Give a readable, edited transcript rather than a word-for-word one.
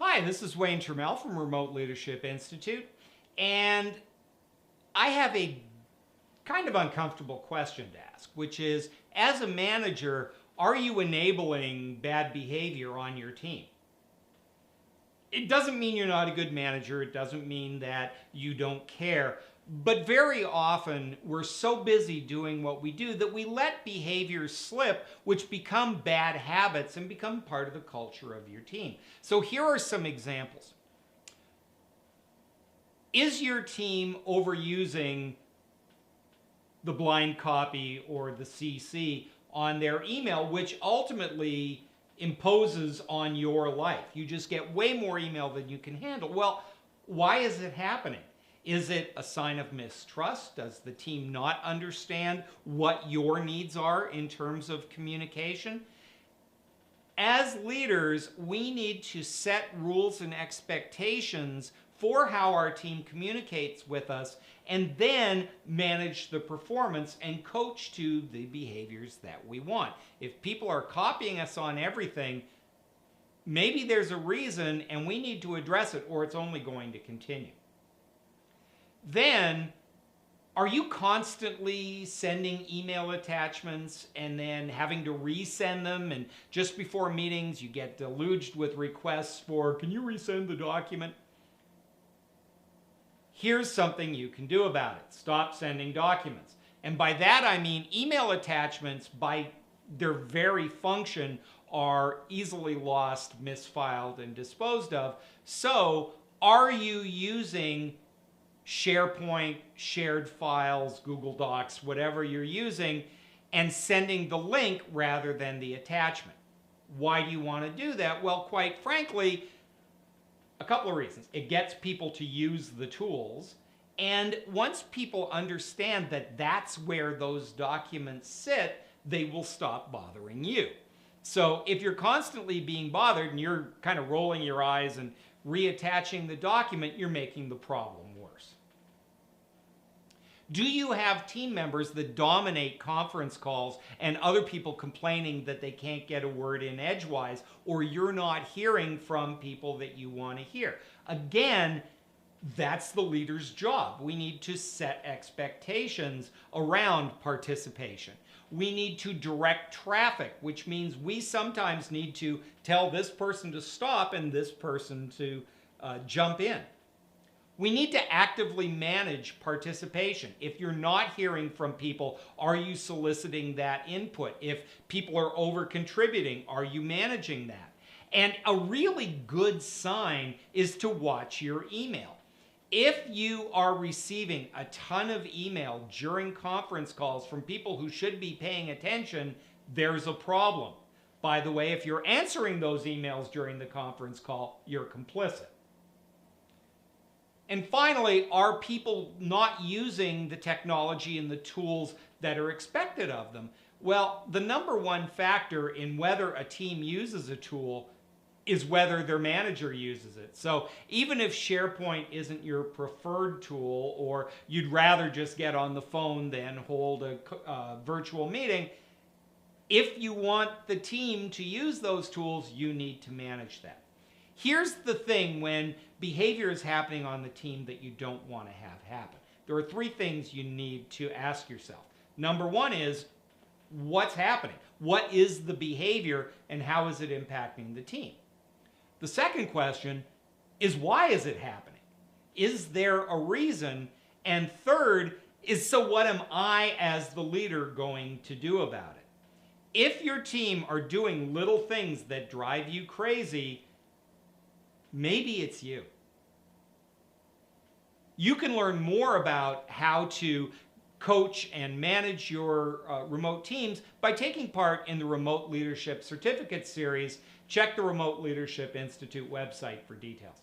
Hi, this is Wayne Turmel from Remote Leadership Institute, and I have a kind of uncomfortable question to ask, which is, as a manager, are you enabling bad behavior on your team? It doesn't mean you're not a good manager. It doesn't mean that you don't care. But very often, we're so busy doing what we do that we let behaviors slip, which become bad habits and become part of the culture of your team. So here are some examples. Is your team overusing the blind copy or the CC on their email, which ultimately imposes on your life? You just get way more email than you can handle. Well, why is it happening? Is it a sign of mistrust? Does the team not understand what your needs are in terms of communication? As leaders, we need to set rules and expectations for how our team communicates with us, and then manage the performance and coach to the behaviors that we want. If people are copying us on everything, maybe there's a reason and we need to address it, or it's only going to continue. Then, are you constantly sending email attachments and then having to resend them, and just before meetings you get deluged with requests for, can you resend the document? Here's something you can do about it. Stop sending documents. And by that I mean email attachments, by their very function, are easily lost, misfiled, and disposed of. So are you using SharePoint, shared files, Google Docs, whatever you're using, and sending the link rather than the attachment? Why do you want to do that? Well, quite frankly, a couple of reasons. It gets people to use the tools, and once people understand that that's where those documents sit, they will stop bothering you. So if you're constantly being bothered and you're kind of rolling your eyes and reattaching the document, you're making the problem worse. Do you have team members that dominate conference calls and other people complaining that they can't get a word in edgewise, or you're not hearing from people that you want to hear? Again, that's the leader's job. We need to set expectations around participation. We need to direct traffic, which means we sometimes need to tell this person to stop and this person to jump in. We need to actively manage participation. If you're not hearing from people, are you soliciting that input? If people are over-contributing, are you managing that? And a really good sign is to watch your email. If you are receiving a ton of email during conference calls from people who should be paying attention, there's a problem. By the way, if you're answering those emails during the conference call, you're complicit. And finally, are people not using the technology and the tools that are expected of them? Well, the number one factor in whether a team uses a tool is whether their manager uses it. So even if SharePoint isn't your preferred tool, or you'd rather just get on the phone than hold a virtual meeting, if you want the team to use those tools, you need to manage that. Here's the thing when behavior is happening on the team that you don't want to have happen. There are three things you need to ask yourself. Number one is, what's happening? What is the behavior and how is it impacting the team? The second question is, why is it happening? Is there a reason? And third is, so what am I as the leader going to do about it? If your team are doing little things that drive you crazy, maybe it's you. You can learn more about how to coach and manage your remote teams by taking part in the Remote Leadership Certificate Series. Check the Remote Leadership Institute website for details.